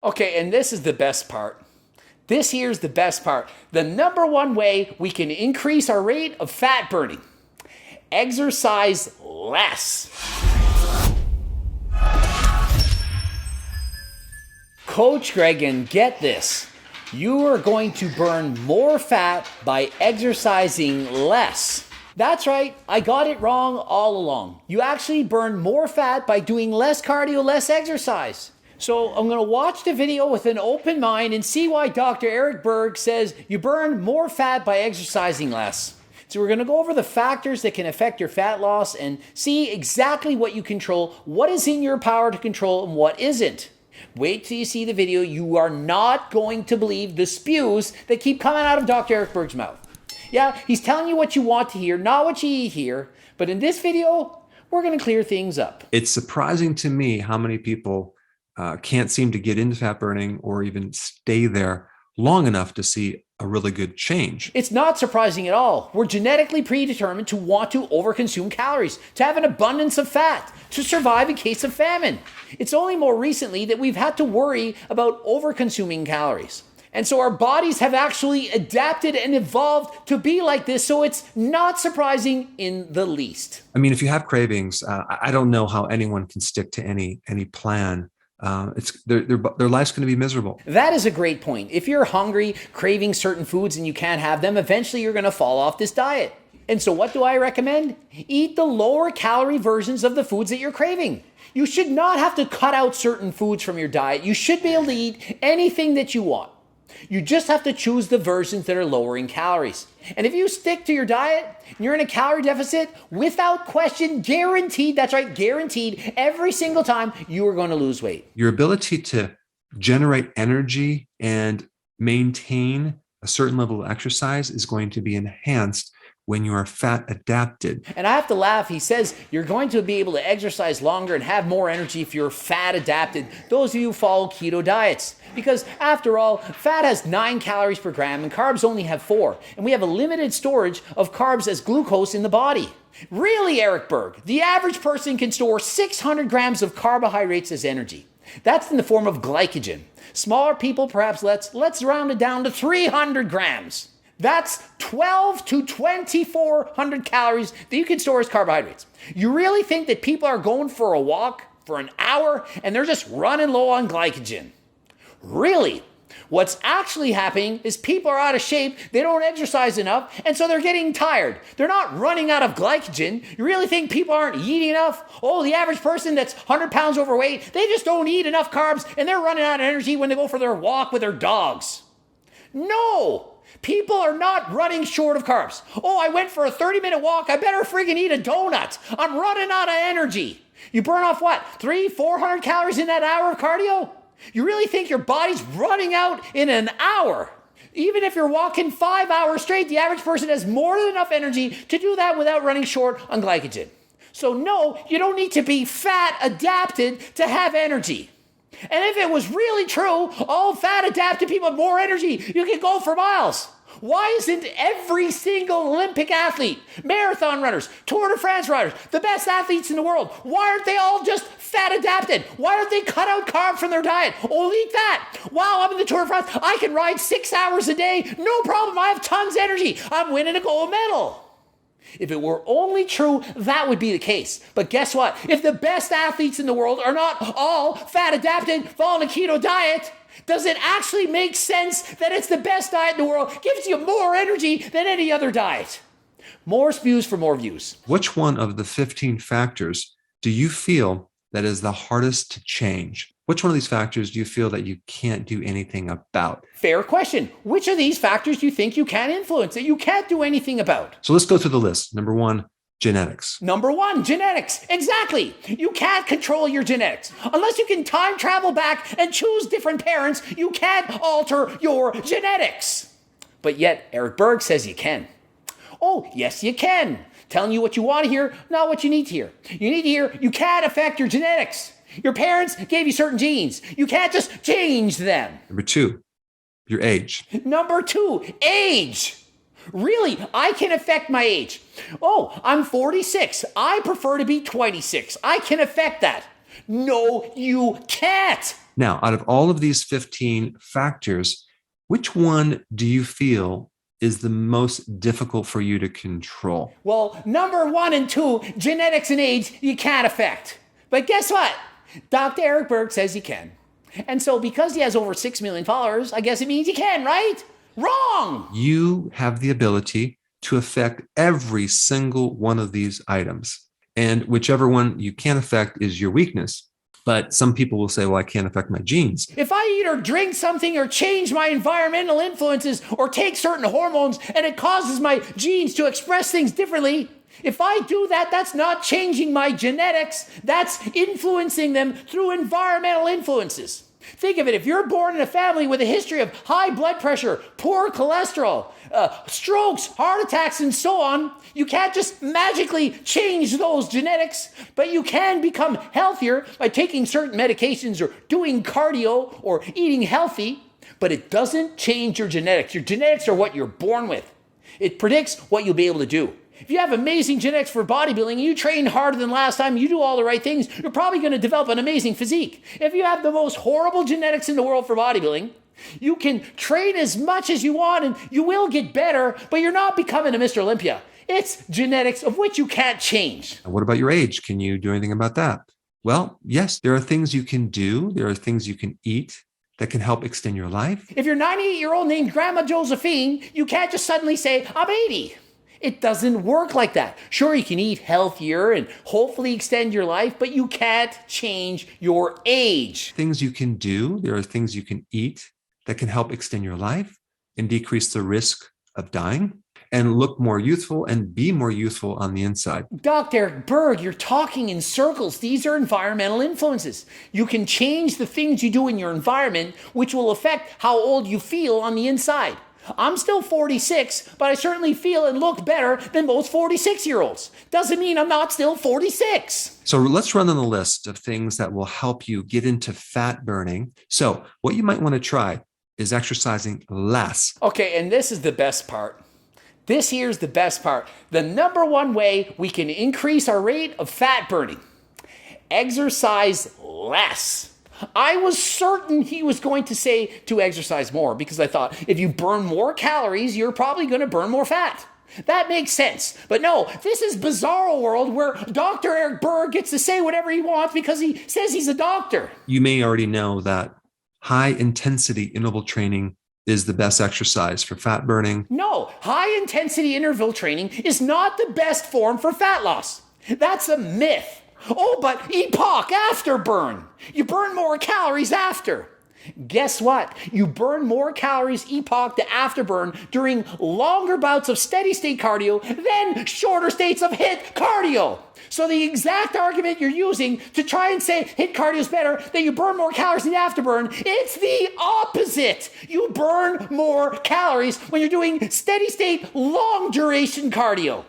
Okay, and this is the best part. This here's the best part. The number one way we can increase our rate of fat burning: exercise less. Coach Greg, and get this, you are going to burn more fat by exercising less. That's right, I got it wrong all along. You actually burn more fat by doing less cardio, less exercise. So I'm going to watch the video with an open mind and see why Dr. Eric Berg says you burn more fat by exercising less. So we're going to go over the factors that can affect your fat loss and see exactly what you control, what is in your power to control, and what isn't. Wait till you see the video. You are not going to believe the spews that keep coming out of Dr. Eric Berg's mouth. Yeah, he's telling you what you want to hear, not what you hear. But in this video, we're going to clear things up. It's surprising to me how many people can't seem to get into fat burning or even stay there long enough to see a really good change. It's not surprising at all. We're genetically predetermined to want to overconsume calories, to have an abundance of fat, to survive in case of famine. It's only more recently that we've had to worry about overconsuming calories. And so our bodies have actually adapted and evolved to be like this, so it's not surprising in the least. I mean, if you have cravings, I don't know how anyone can stick to any plan. Their life's going to be miserable. That is a great point. If you're hungry, craving certain foods, and you can't have them, eventually you're going to fall off this diet. And so what do I recommend? Eat the lower calorie versions of the foods that you're craving. You should not have to cut out certain foods from your diet. You should be able to eat anything that you want. You just have to choose the versions that are lower in calories. And if you stick to your diet and you're in a calorie deficit, without question, guaranteed, that's right, guaranteed, every single time you are going to lose weight. Your ability to generate energy and maintain a certain level of exercise is going to be enhanced when you are fat adapted. And I have to laugh. He says you're going to be able to exercise longer and have more energy if you're fat adapted. Those of you who follow keto diets. Because after all, fat has 9 calories per gram and carbs only have 4. And we have a limited storage of carbs as glucose in the body. Really, Eric Berg, the average person can store 600 grams of carbohydrates as energy. That's in the form of glycogen. Smaller people, perhaps let's round it down to 300 grams. That's 12 to 2,400 calories that you can store as carbohydrates. You really think that people are going for a walk for an hour and they're just running low on glycogen? Really? What's actually happening is people are out of shape, they don't exercise enough, and so they're getting tired. They're not running out of glycogen. You really think people aren't eating enough? Oh, the average person that's 100 pounds overweight, they just don't eat enough carbs and they're running out of energy when they go for their walk with their dogs. No! People are not running short of carbs. Oh, I went for a 30-minute walk. I better friggin' eat a donut. I'm running out of energy. You burn off what? 300-400 calories in that hour of cardio? You really think your body's running out in an hour? Even if you're walking 5 hours straight, the average person has more than enough energy to do that without running short on glycogen. So no, you don't need to be fat adapted to have energy. And if it was really true, all fat adapted people have more energy. You can go for miles. Why isn't every single Olympic athlete, marathon runners, Tour de France runners, the best athletes in the world, why aren't they all just fat adapted? Why don't they cut out carbs from their diet? Only eat that. Wow, I'm in the Tour de France. I can ride 6 hours a day. No problem. I have tons of energy. I'm winning a gold medal. If it were only true, that would be the case. But guess what? If the best athletes in the world are not all fat adapted, following a keto diet, does it actually make sense that it's the best diet in the world? Gives you more energy than any other diet. More spews for more views. Which one of the 15 factors do you feel that is the hardest to change? Which one of these factors do you feel that you can't do anything about? Fair question. Which of these factors do you think you can influence, that you can't do anything about? So let's go through the list. Number 1, genetics. Number 1, genetics. Exactly. You can't control your genetics. Unless you can time travel back and choose different parents, you can't alter your genetics. But yet, Eric Berg says you can. Oh, yes, you can. Telling you what you want to hear, not what you need to hear. You need to hear you can't affect your genetics. Your parents gave you certain genes. You can't just change them. Number 2, your age. Number 2, age. Really, I can affect my age. Oh, I'm 46. I prefer to be 26. I can affect that. No, you can't. Now, out of all of these 15 factors, which one do you feel is the most difficult for you to control? Well, number 1 and 2, genetics and age, you can't affect. But guess what? Dr. Eric Berg says you can. And so because he has over 6 million followers, I guess it means you can, right? Wrong! You have the ability to affect every single one of these items. And whichever one you can affect is your weakness. But some people will say, well, I can't affect my genes. If I eat or drink something or change my environmental influences or take certain hormones and it causes my genes to express things differently, if I do that, that's not changing my genetics. That's influencing them through environmental influences. Think of it, if you're born in a family with a history of high blood pressure, poor cholesterol, strokes, heart attacks, and so on, you can't just magically change those genetics, but you can become healthier by taking certain medications or doing cardio or eating healthy, but it doesn't change your genetics. Your genetics are what you're born with. It predicts what you'll be able to do. If you have amazing genetics for bodybuilding and you train harder than last time, you do all the right things, you're probably going to develop an amazing physique. If you have the most horrible genetics in the world for bodybuilding, you can train as much as you want and you will get better, but you're not becoming a Mr. Olympia. It's genetics of which you can't change. What about your age? Can you do anything about that? Well, yes, there are things you can do. There are things you can eat that can help extend your life. If you're 98-year-old named Grandma Josephine, you can't just suddenly say, I'm 80. It doesn't work like that. Sure, you can eat healthier and hopefully extend your life, but you can't change your age. Things you can do, there are things you can eat that can help extend your life and decrease the risk of dying and look more youthful and be more youthful on the inside. Dr. Eric Berg, you're talking in circles. These are environmental influences. You can change the things you do in your environment, which will affect how old you feel on the inside. I'm still 46, but I certainly feel and look better than most 46-year-olds. Doesn't mean I'm not still 46. So let's run on the list of things that will help you get into fat burning. So what you might want to try is exercising less. Okay, and this is the best part. This here's the best part. The number one way we can increase our rate of fat burning. Exercise less. I was certain he was going to say to exercise more because I thought if you burn more calories, you're probably going to burn more fat. That makes sense. But no, this is bizarro world where Dr. Eric Berg gets to say whatever he wants because he says he's a doctor. You may already know that high intensity interval training is the best exercise for fat burning. No, high intensity interval training is not the best form for fat loss. That's a myth. Oh, but epoch, afterburn. You burn more calories after. Guess what? You burn more calories epoch to afterburn during longer bouts of steady state cardio than shorter states of HIIT cardio. So the exact argument you're using to try and say HIIT cardio is better, that you burn more calories in afterburn, it's the opposite. You burn more calories when you're doing steady state long duration cardio.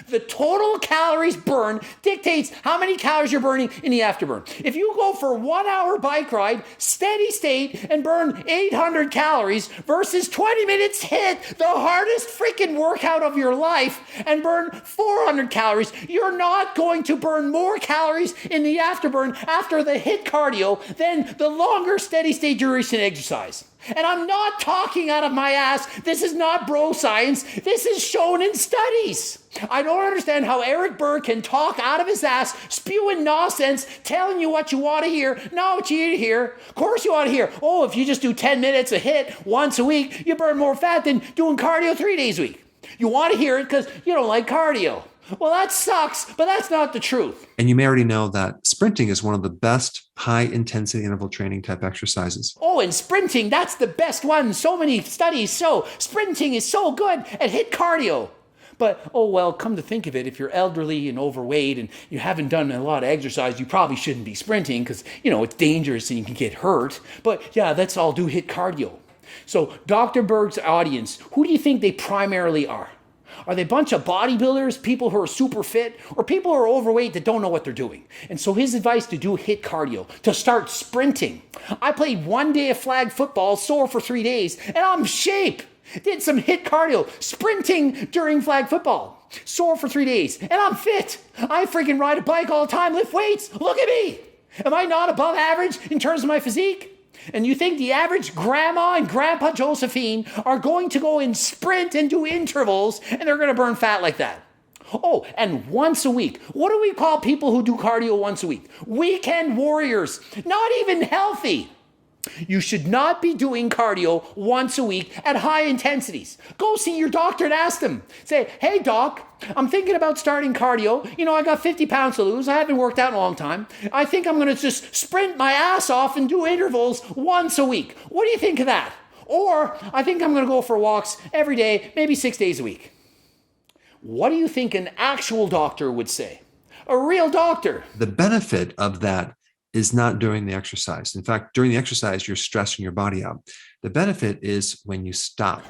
The total calories burned dictates how many calories you're burning in the afterburn. If you go for 1 hour bike ride, steady state, and burn 800 calories versus 20 minutes HIIT, the hardest freaking workout of your life, and burn 400 calories, you're not going to burn more calories in the afterburn after the HIIT cardio than the longer steady state duration exercise. And I'm not talking out of my ass. This is not bro science. This is shown in studies. I don't understand how Eric Berg can talk out of his ass, spewing nonsense, telling you what you want to hear, not what you need to hear. Of course you want to hear, oh, if you just do 10 minutes of HIIT once a week, you burn more fat than doing cardio 3 days a week. You want to hear it because you don't like cardio. Well, that sucks, but that's not the truth. And you may already know that sprinting is one of the best high-intensity interval training type exercises. Oh, and sprinting, that's the best one. So many studies show sprinting is so good at HIIT cardio. But, oh, well, come to think of it, if you're elderly and overweight and you haven't done a lot of exercise, you probably shouldn't be sprinting because, it's dangerous and you can get hurt. But, yeah, let's all do HIIT cardio. So, Dr. Berg's audience, who do you think they primarily are? Are they a bunch of bodybuilders, people who are super fit, or people who are overweight that don't know what they're doing? And so his advice to do HIIT cardio, to start sprinting. I played 1 day of flag football, sore for 3 days, and I'm in shape. Did some HIIT cardio, sprinting during flag football. Sore for 3 days, and I'm fit. I freaking ride a bike all the time, lift weights. Look at me. Am I not above average in terms of my physique? And you think the average grandma and grandpa Josephine are going to go and sprint and do intervals and they're going to burn fat like that? Oh, and once a week. What do we call people who do cardio once a week? Weekend warriors. Not even healthy. You should not be doing cardio once a week at high intensities. Go see your doctor and ask them. Say, hey doc, I'm thinking about starting cardio. You know, I got 50 pounds to lose. I haven't worked out in a long time. I think I'm going to just sprint my ass off and do intervals once a week. What do you think of that? Or I think I'm going to go for walks every day, maybe 6 days a week. What do you think an actual doctor would say? A real doctor. The benefit of that is not during the exercise. In fact, during the exercise, you're stressing your body out. The benefit is when you stop.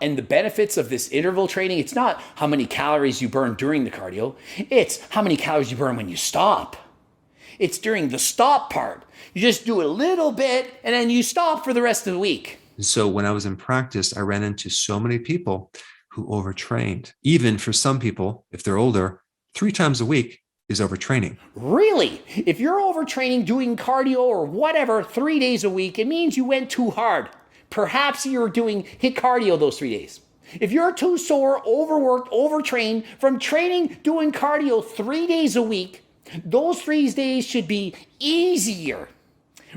And the benefits of this interval training, it's not how many calories you burn during the cardio. It's how many calories you burn when you stop. It's during the stop part. You just do a little bit and then you stop for the rest of the week. So when I was in practice, I ran into so many people who overtrained. Even for some people, if they're older, 3 times a week is overtraining. Really? If you're overtraining doing cardio or whatever 3 days a week, it means you went too hard. Perhaps you're doing HIIT cardio those 3 days. If you're too sore, overworked, overtrained from training, doing cardio 3 days a week, those 3 days should be easier.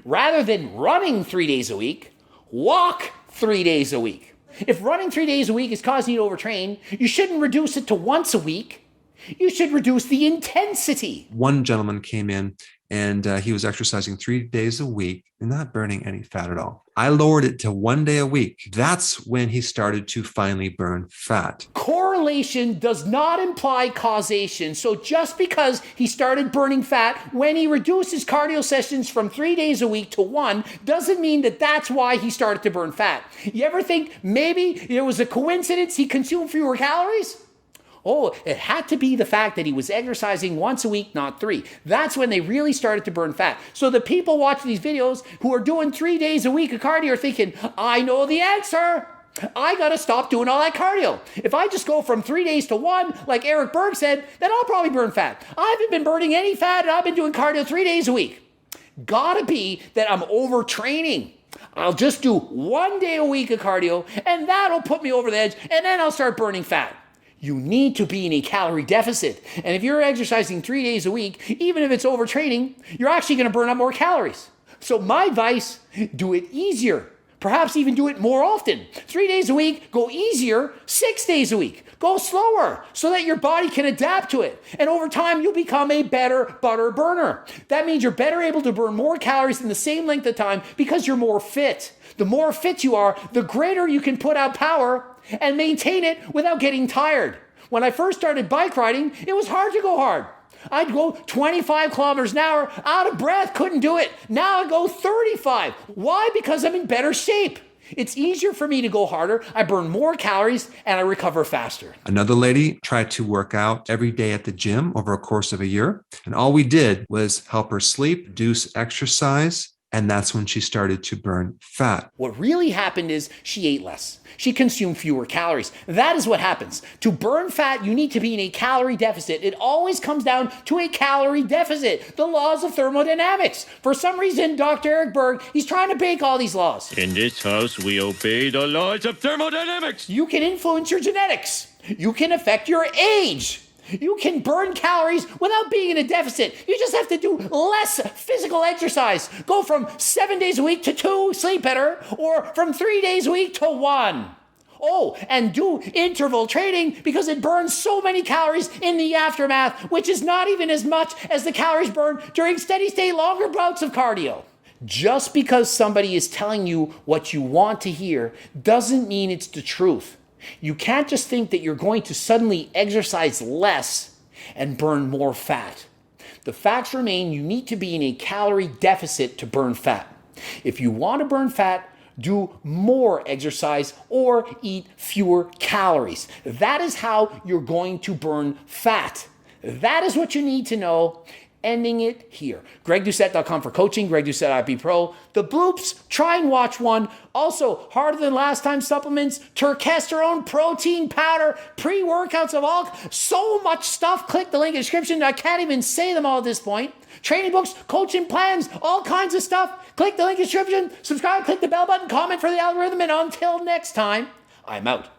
Rather than running 3 days a week, walk 3 days a week. If running 3 days a week is causing you to overtrain, you shouldn't reduce it to once a week. You should reduce the intensity. One gentleman came in and he was exercising 3 days a week and not burning any fat at all. I lowered it to 1 day a week. That's when he started to finally burn fat. Correlation does not imply causation. So just because he started burning fat when he reduced his cardio sessions from 3 days a week to 1 doesn't mean that that's why he started to burn fat. You ever think maybe it was a coincidence he consumed fewer calories? Oh, it had to be the fact that he was exercising once a week, not 3. That's when they really started to burn fat. So the people watching these videos who are doing 3 days a week of cardio are thinking, I know the answer. I got to stop doing all that cardio. If I just go from 3 days to 1, like Eric Berg said, then I'll probably burn fat. I haven't been burning any fat and I've been doing cardio 3 days a week. Gotta be that I'm overtraining. I'll just do 1 day a week of cardio and that'll put me over the edge and then I'll start burning fat. You need to be in a calorie deficit. And if you're exercising 3 days a week, even if it's overtraining, you're actually going to burn up more calories. So my advice, do it easier. Perhaps even do it more often. 3 days a week, go easier. 6 days a week, go slower so that your body can adapt to it. And over time, you'll become a better butter burner. That means you're better able to burn more calories in the same length of time because you're more fit. The more fit you are, the greater you can put out power and maintain it without getting tired. When I first started bike riding, it was hard to go hard. I'd go 25 kilometers an hour, out of breath, couldn't do it. Now I go 35. Why? Because I'm in better shape. It's easier for me to go harder. I burn more calories and I recover faster. Another lady tried to work out every day at the gym over a course of a year. And all we did was help her sleep, reduce exercise. And that's when she started to burn fat. What really happened is she ate less. She consumed fewer calories. That is what happens. To burn fat, you need to be in a calorie deficit. It always comes down to a calorie deficit. The laws of thermodynamics. For some reason, Dr. Eric Berg, he's trying to break all these laws. In this house, we obey the laws of thermodynamics. You can influence your genetics. You can affect your age. You can burn calories without being in a deficit. You just have to do less physical exercise. Go from 7 days a week to 2, sleep better, or from 3 days a week to 1. Oh, and do interval training because it burns so many calories in the aftermath, which is not even as much as the calories burned during steady state longer bouts of cardio. Just because somebody is telling you what you want to hear doesn't mean it's the truth. You can't just think that you're going to suddenly exercise less and burn more fat. The facts remain you need to be in a calorie deficit to burn fat. If you want to burn fat, do more exercise or eat fewer calories. That is how you're going to burn fat. That is what you need to know. ending it here. GregDoucette.com for coaching, GregDoucette IP Pro. The bloops, try and watch one. Also, harder than last time supplements, turkesterone, protein powder, pre-workouts of all, so much stuff. Click the link in the description. I can't even say them all at this point. Training books, coaching plans, all kinds of stuff. Click the link in the description, subscribe, click the bell button, comment for the algorithm, and until next time, I'm out.